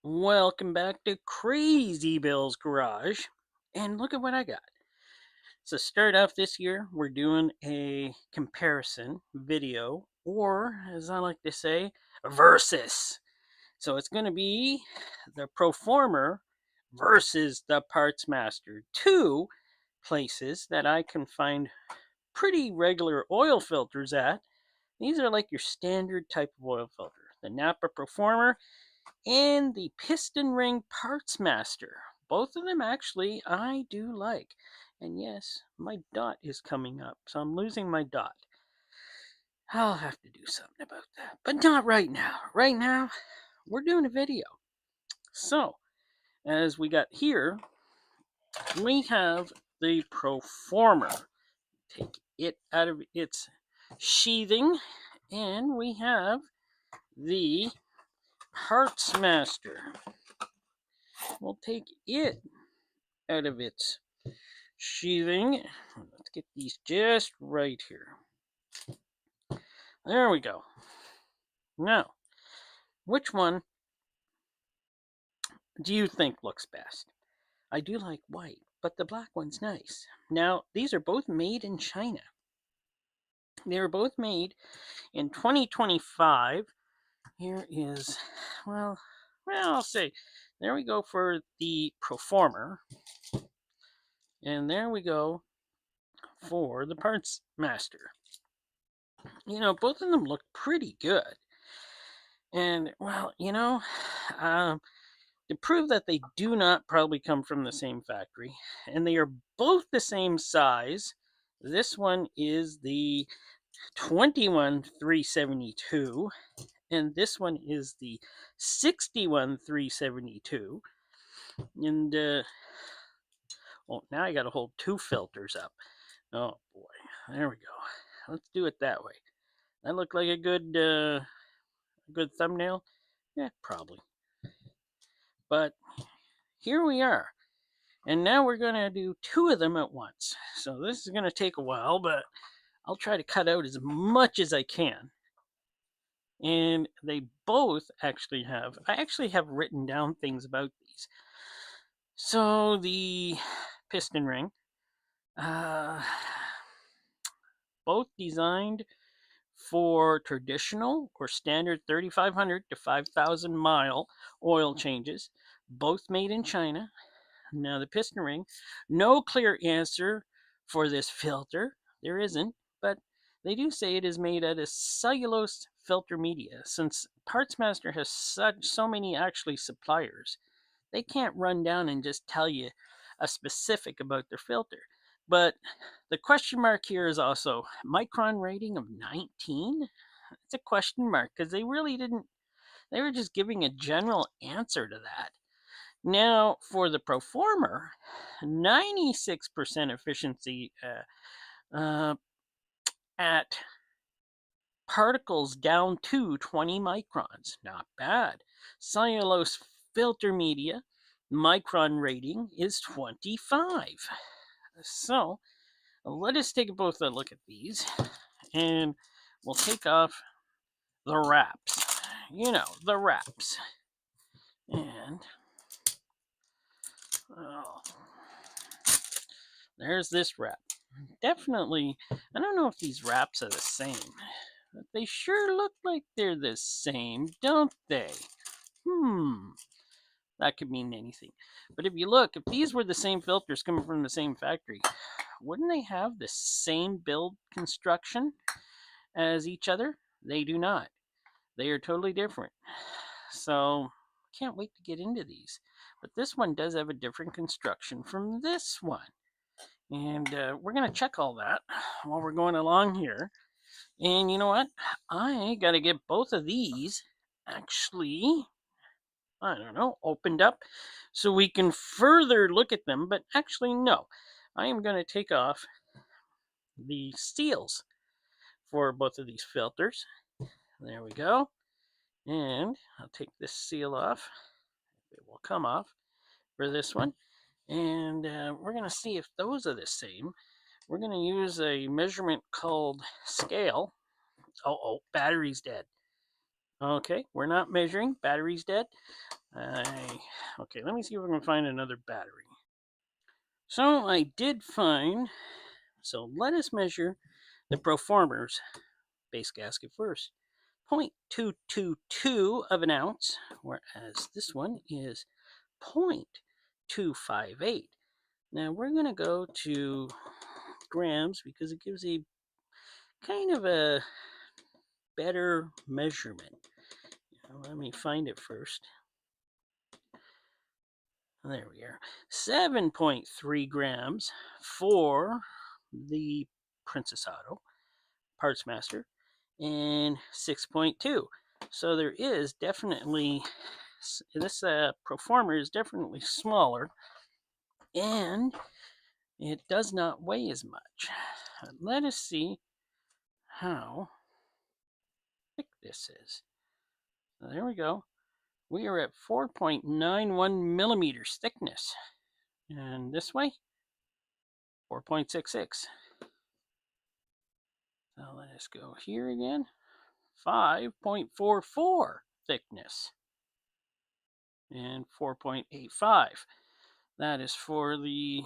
Welcome back to Crazy Bill's Garage. And look at what I got. So, start off this year, we're doing a comparison video, or as I like to say, versus. So, it's going to be the Proformer versus the Parts Master. Two places that I can find pretty regular oil filters at. These are like your standard type of oil filter. The Napa Proformer and the Piston Ring Parts Master. Both of them actually I do like. And yes, my dot is coming up, so I'm losing my dot. I'll have to do something about that, but not right now. Right now, we're doing a video. So, as we got here, we have the Proformer. Take it out of its sheathing, and we have the Parts Master. We'll take it out of its sheathing. Let's get these just right here. There we go. Now, which one do you think looks best? I do like white, but the black one's nice. Now, these are both made in China. They were both made in 2025. Here is, I'll say, there we go for the Proformer. And there we go for the Parts Master. You know, both of them look pretty good. And, to prove that they do not probably come from the same factory, and they are both the same size, this one is the 21-372, and this one is the 61-372. And, now I got to hold two filters up. Oh, boy. There we go. Let's do it that way. That looked like a good thumbnail? Yeah, probably. But here we are. And now we're going to do two of them at once. So this is going to take a while, but I'll try to cut out as much as I can. And they both actually have, I actually have written down things about these. So the piston ring, both designed for traditional or standard 3,500 to 5,000 mile oil changes, both made in China. Now the piston ring, no clear answer for this filter. There isn't, but they do say it is made out of cellulose filter media. Since PartsMaster has so many actually suppliers, they can't run down and just tell you a specific about their filter. But the question mark here is also micron rating of 19. It's a question mark because they really didn't. They were just giving a general answer to that. Now, for the Proformer, 96% efficiency at particles down to 20 microns. Not bad. Cellulose filter media, micron rating is 25. So, let us take both a look at these, and we'll take off the wraps. You know, the wraps. And there's this wrap. Definitely, I don't know if these wraps are the same, but they sure look like they're the same, don't they? That could mean anything. But if you look, if these were the same filters coming from the same factory, wouldn't they have the same build construction as each other? They do not. They are totally different. So, can't wait to get into these. But this one does have a different construction from this one. And we're going to check all that while we're going along here. And you know what? I got to get both of these actually, I don't know, opened up so we can further look at them. But actually, no. I am going to take off the seals for both of these filters. There we go. And I'll take this seal off. It will come off for this one. And we're going to see if those are the same. We're going to use a measurement called scale. Oh, battery's dead. Okay, we're not measuring. Battery's dead. Okay, let me see if I can find another battery. So I did find, so let us measure the Proformer's base gasket first. 0.222 of an ounce, whereas this one is 0.258. Now we're going to go to grams because it gives a kind of a better measurement. Let me find it first. There we are. 7.3 grams for the Princess Auto Parts Master and 6.2. So there is definitely, this Proformer is definitely smaller and it does not weigh as much. Let us see how thick this is. So there we go. We are at 4.91 millimeters thickness. And this way, 4.66. So let us go here again. 5.44 thickness. And 4.85. That is for the...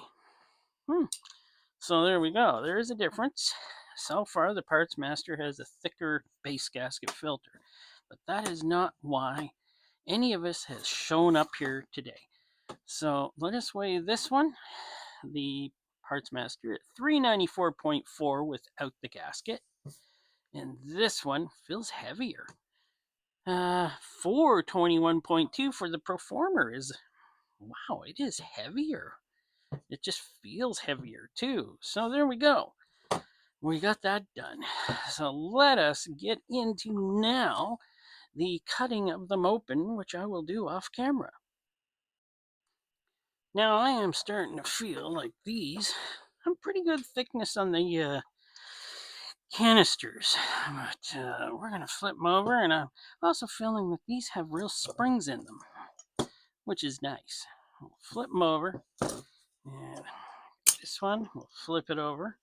So there we go. There is a difference. So far, the Parts Master has a thicker base gasket filter. But that is not why any of us has shown up here today. So let us weigh this one, the Parts Master, at 394.4 without the gasket. And this one feels heavier. 421.2 for the Proformer is, wow, it is heavier. It just feels heavier too. So there we go. We got that done. So let us get into now the cutting of them open, which I will do off camera. Now I am starting to feel like these have pretty good thickness on the canisters, but we're going to flip them over, and I'm also feeling that these have real springs in them, which is nice. We'll flip them over, and this one, we'll flip it over,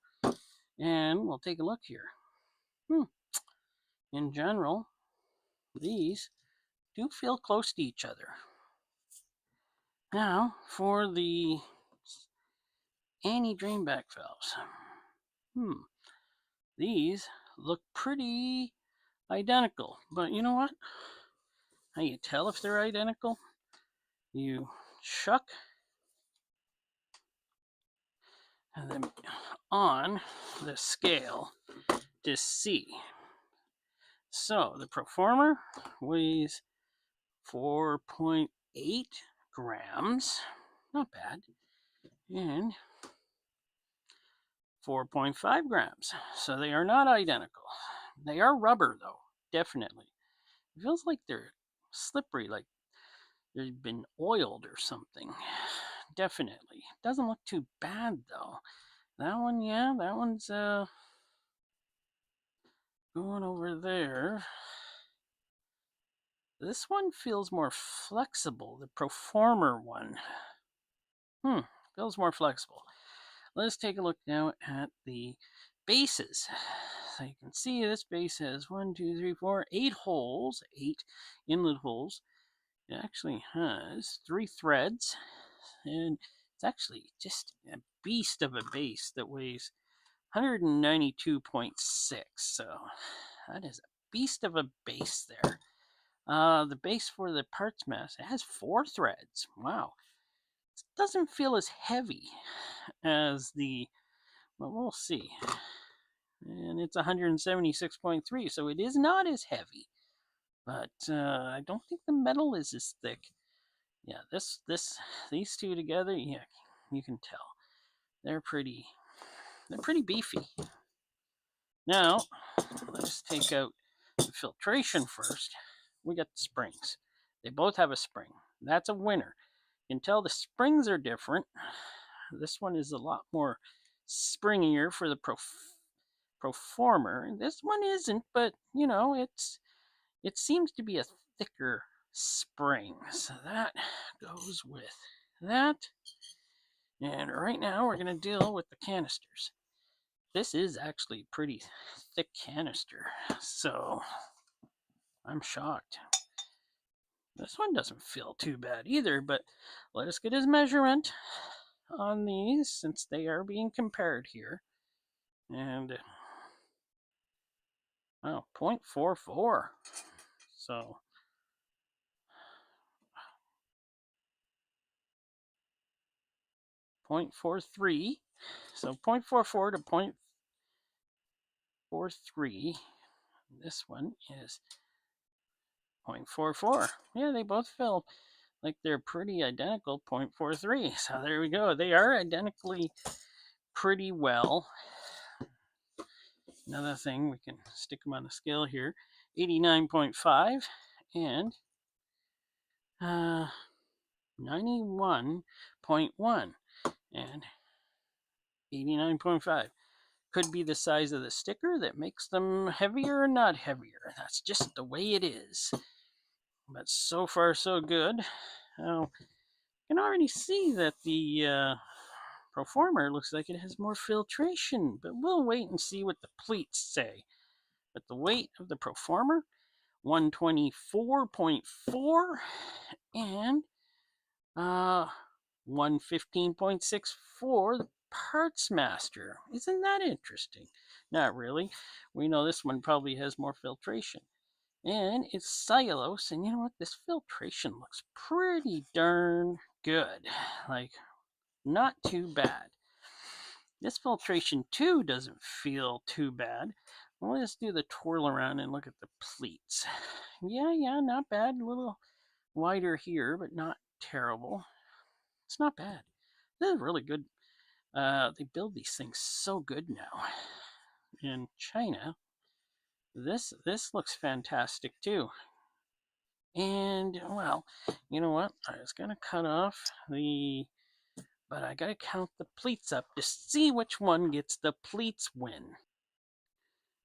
and we'll take a look here. In general, these do feel close to each other. Now, for the anti-drainback valves. These look pretty identical, but you know what? How you tell if they're identical? You chuck them on the scale to see. So the Proformer weighs 4.8 grams, not bad, and 4.5 grams. So they are not identical. They are rubber though, definitely. It feels like they're slippery, like they've been oiled or something. Definitely. Doesn't look too bad though. That one, yeah, that one's going over there. This one feels more flexible, the Proformer one. Feels more flexible. Let's take a look now at the bases. So you can see this base has 8 holes, 8 inlet holes. It actually has 3 threads, and it's actually just a beast of a base that weighs 192.6. So that is a beast of a base there. The base for the Parts Master has 4 threads. Wow. It doesn't feel as heavy as the, well, we'll see. And it's 176.3, so it is not as heavy. But I don't think the metal is as thick. Yeah, these two together, yeah, you can tell. They're pretty beefy. Now, let's take out the filtration first. We got the springs. They both have a spring. That's a winner. You can tell the springs are different. This one is a lot more springier for the Proformer. This one isn't, but you know, it seems to be a thicker spring. So that goes with that. And right now we're going to deal with the canisters. This is actually pretty thick canister. So I'm shocked. This one doesn't feel too bad either, but let us get his measurement on these since they are being compared here. And, oh, 0.44. So, .43. So 0.44 to 0.43. This one is 0.44. Yeah, they both feel like they're pretty identical, 0.43. So there we go. They are identically pretty well. Another thing, we can stick them on the scale here. 89.5 and 91.1 and 89.5. Could be the size of the sticker that makes them heavier or not heavier. That's just the way it is. But so far, so good. Now, you can already see that the Proformer looks like it has more filtration, but we'll wait and see what the pleats say. But the weight of the Proformer, 124.4 and 115.64 the Parts Master. Isn't that interesting? Not really. We know this one probably has more filtration. And it's cellulose, and you know what? This filtration looks pretty darn good. Like, not too bad. This filtration too doesn't feel too bad. Well, let's do the twirl around and look at the pleats. Yeah, not bad. A little wider here, but not terrible. It's not bad. This is really good. They build these things so good now. In China, this looks fantastic too. And, well, you know what? I was going to cut off but I got to count the pleats up to see which one gets the pleats win.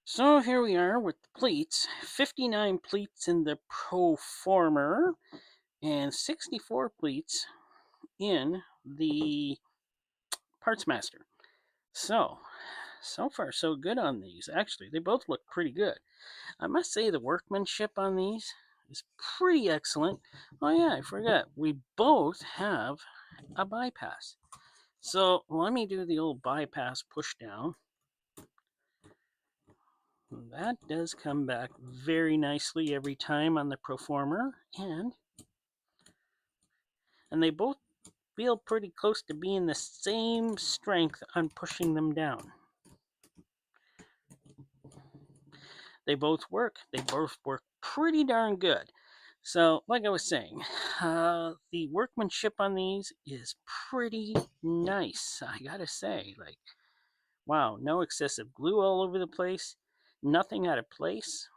So here we are with the pleats. 59 pleats in the Proformer and 64 pleats in the Parts Master. So far so good on these. Actually, they both look pretty good. I must say the workmanship on these is pretty excellent. Oh yeah, I forgot. We both have a bypass. So let me do the old bypass push down. That does come back very nicely every time on the Proformer, and they both feel pretty close to being the same strength on pushing them down. They both work. They both work pretty darn good. So, like I was saying, the workmanship on these is pretty nice. I gotta say, like, wow, no excessive glue all over the place, nothing out of place.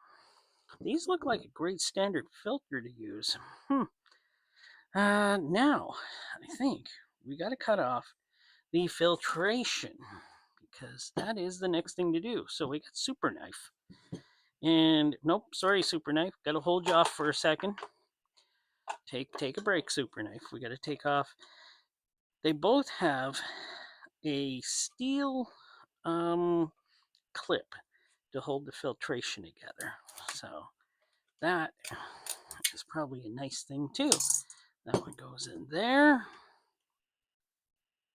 These look like a great standard filter to use. Now, I think we gotta cut off the filtration because that is the next thing to do. So we got Super Knife. And nope, sorry, Super Knife. Got to hold you off for a second. Take a break, Super Knife. We got to take off. They both have a steel clip to hold the filtration together. So that is probably a nice thing too. That one goes in there.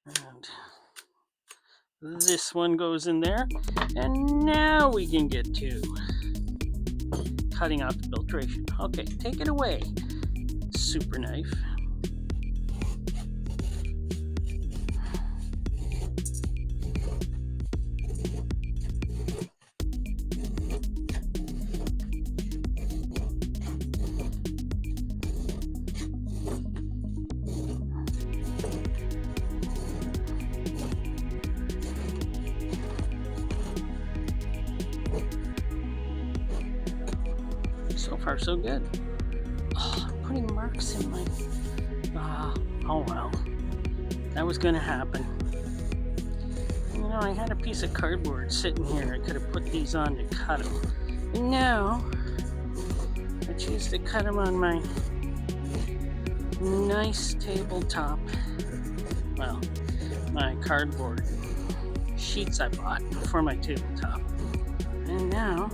And this one goes in there. And now we can get to cutting off the filtration. Okay, take it away, Super Knife. So far, so good. Oh, I'm putting marks in my... oh well. That was gonna happen. You know, I had a piece of cardboard sitting here. I could have put these on to cut them. And now, I choose to cut them on my nice tabletop. Well, my cardboard sheets I bought for my tabletop. And now,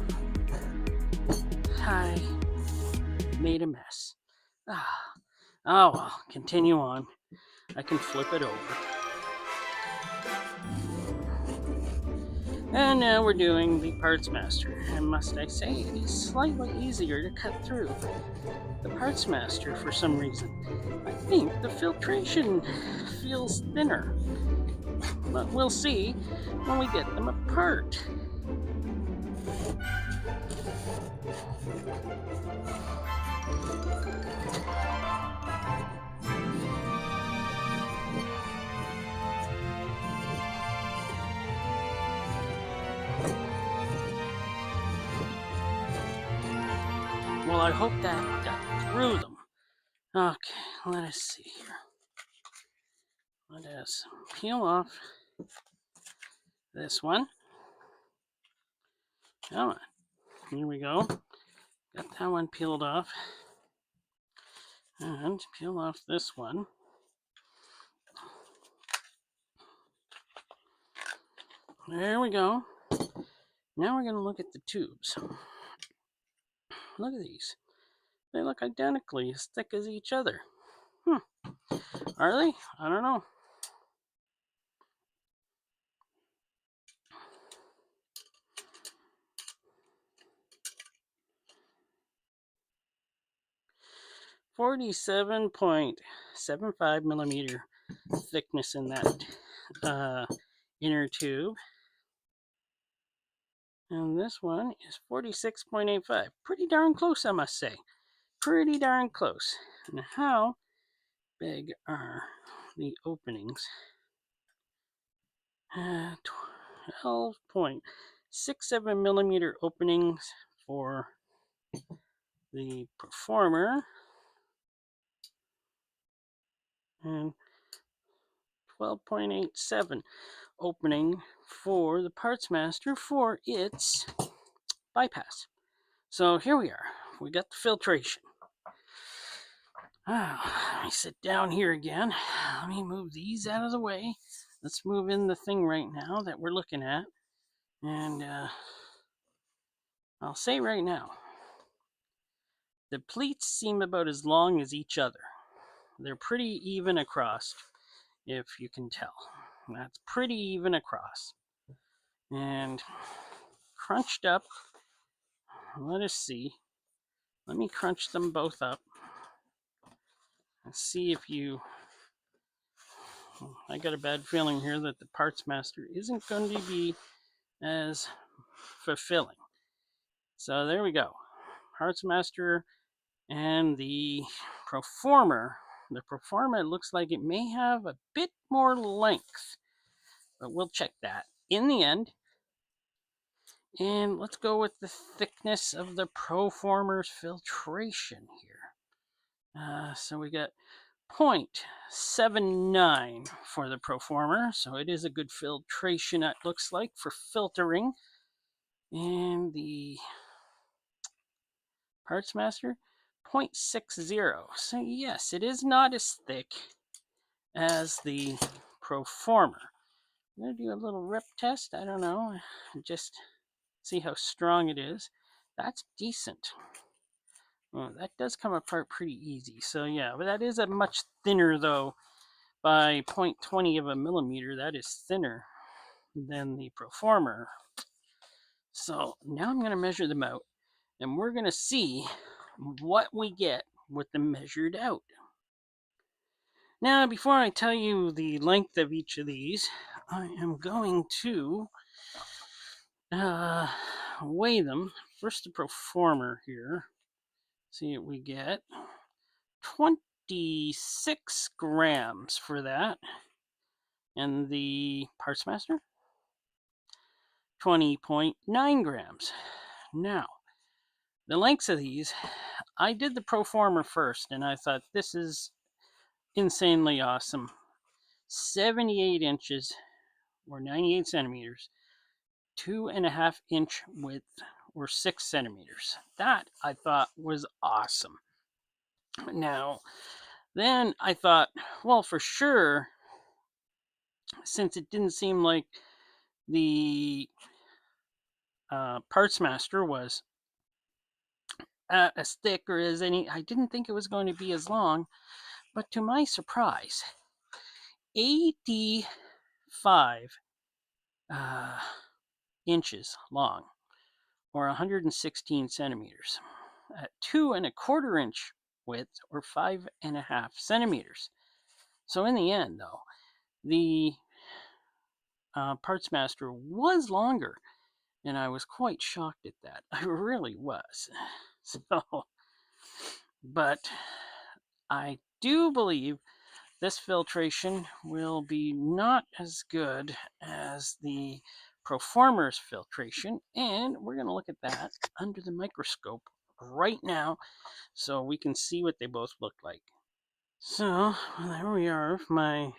I made a mess. Oh well, continue on. I can flip it over. And now we're doing the Parts Master, and must I say, it is slightly easier to cut through the Parts Master for some reason. I think the filtration feels thinner, but we'll see when we get them apart. Well, I hope that got through them. Okay, let us see here. Let us peel off this one. Come on. Here we go. Got that one peeled off. And peel off this one. There we go. Now we're going to look at the tubes. Look at these. They look identically as thick as each other. Are they? I don't know. .75 millimeter thickness in that inner tube. And this one is 46.85. Pretty darn close, I must say. Pretty darn close. And how big are the openings? 12.67 millimeter openings for the Proformer, and 12.87 opening for the Parts Master for its bypass. So here we are. We got the filtration. Let me sit down here again. Let me move these out of the way. Let's move in the thing right now that we're looking at. And I'll say right now, the pleats seem about as long as each other. They're pretty even across, if you can tell. That's pretty even across. And crunched up, let us see. Let me crunch them both up and see if you... I got a bad feeling here that the Parts Master isn't going to be as fulfilling. So there we go. Parts Master and the Proformer. The Proformer looks like it may have a bit more length, but we'll check that in the end. And let's go with the thickness of the Proformer's filtration here. So we got 0.79 for the Proformer, so it is a good filtration, it looks like, for filtering. And the Parts Master, 0.60. So yes, it is not as thick as the Proformer. I'm going to do a little rip test. I don't know, just see how strong it is. That's decent. Well, that does come apart pretty easy. So yeah, but that is a much thinner though. By 0.20 of a millimeter, that is thinner than the Proformer. So now I'm going to measure them out, and we're going to see what we get with them measured out. Now, before I tell you the length of each of these, I am going to weigh them. First, the Proformer here. See what we get. 26 grams for that. And the Parts Master, 20.9 grams. Now, the lengths of these, I did the Proformer first, and I thought this is insanely awesome. 78 inches or 98 centimeters, 2.5 inch width or 6 centimeters. That I thought was awesome. Now, then I thought, well, for sure, since it didn't seem like the Parts Master was as thick or as any. I didn't think it was going to be as long, but to my surprise, 85 inches long, or 116 centimeters, at 2¼ inch width, or 5½ centimeters. So in the end, though, the Parts Master was longer, and I was quite shocked at that. I really was. So, but I do believe this filtration will be not as good as the Proformer's filtration, and we're going to look at that under the microscope right now so we can see what they both look like. So there we are. My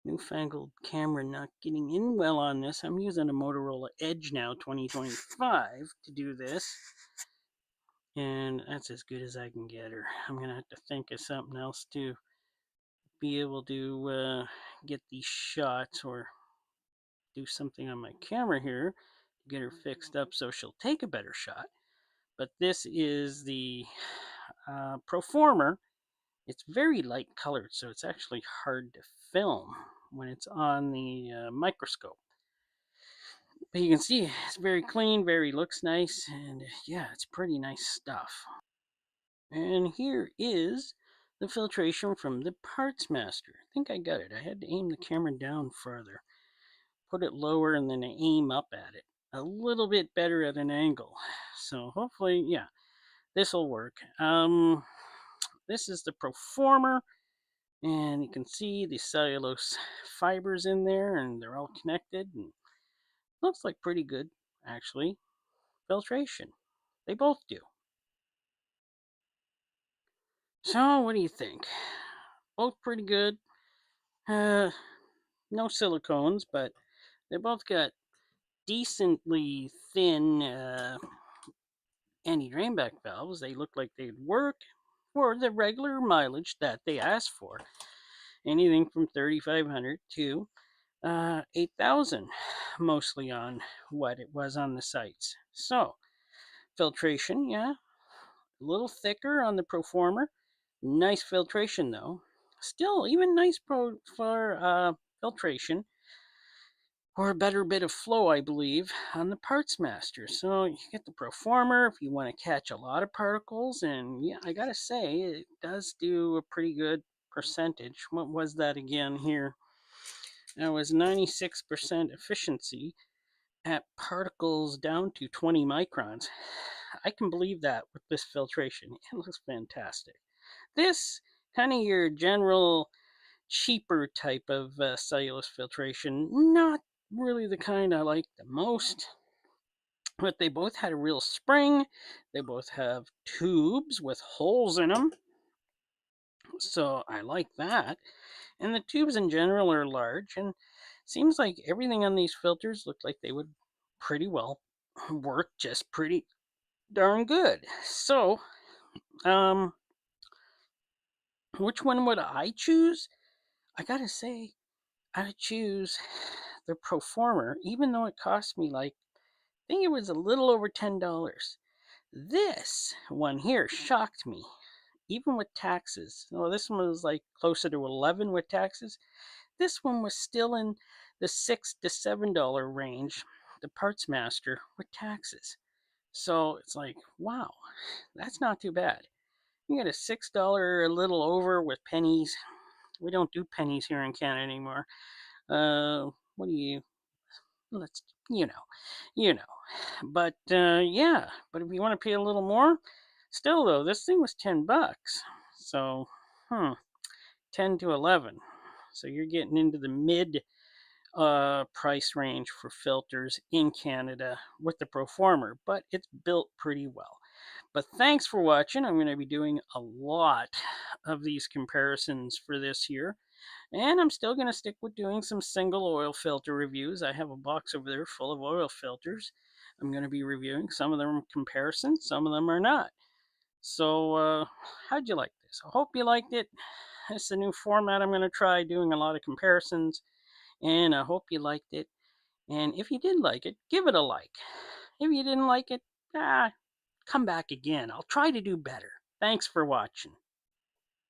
newfangled camera not getting in well on this. I'm using a Motorola Edge now 2025 to do this, and that's as good as I can get her. I'm gonna have to think of something else to be able to get these shots, or do something on my camera here to get her fixed up so she'll take a better shot. But this is the Proformer. It's very light colored, so it's actually hard to film when it's on the microscope. But you can see it's very clean, looks nice, and yeah, it's pretty nice stuff. And here is the filtration from the Parts Master. I think I got it. I had to aim the camera down further, put it lower, and then aim up at it a little bit better at an angle. So hopefully, yeah, this will work. This is the Proformer, and you can see the cellulose fibers in there, and they're all connected, and looks like pretty good, actually, filtration. They both do. So, what do you think? Both pretty good. No silicones, but they both got decently thin anti-drainback valves. They look like they'd work for the regular mileage that they asked for. Anything from 3,500 to 8,000, mostly on what it was on the sites. So, filtration, yeah, a little thicker on the Proformer. Nice filtration though. Still, even nice for filtration, or a better bit of flow, I believe, on the Parts Master. So you get the Proformer if you want to catch a lot of particles, and yeah, I gotta say, it does do a pretty good percentage. What was that again here? That was 96% efficiency at particles down to 20 microns. I can believe that with this filtration. It looks fantastic. This kind of your general cheaper type of cellulose filtration, not really the kind I like the most. But they both had a real spring. They both have tubes with holes in them. So I like that. And the tubes in general are large, and seems like everything on these filters looked like they would pretty well work just pretty darn good. So, which one would I choose? I gotta say, I would choose the Proformer, even though it cost me like, I think it was a little over $10. This one here shocked me, even with taxes. Well, this one was like closer to 11 with taxes. This one was still in the $6 to $7 range, the Parts Master, with taxes. So it's like, wow, that's not too bad. You get a $6, a little over with pennies. We don't do pennies here in Canada anymore. What do you? Let's you know. But yeah. But if you want to pay a little more, still though, this thing was $10. So, 10 to 11. So you're getting into the mid price range for filters in Canada with the Proformer, but it's built pretty well. But thanks for watching. I'm going to be doing a lot of these comparisons for this year. And I'm still going to stick with doing some single oil filter reviews. I have a box over there full of oil filters. I'm going to be reviewing. Some of them are comparisons, some of them are not. So, how'd you like this? I hope you liked it. It's a new format I'm going to try, doing a lot of comparisons. And I hope you liked it. And if you did like it, give it a like. If you didn't like it, come back again. I'll try to do better. Thanks for watching.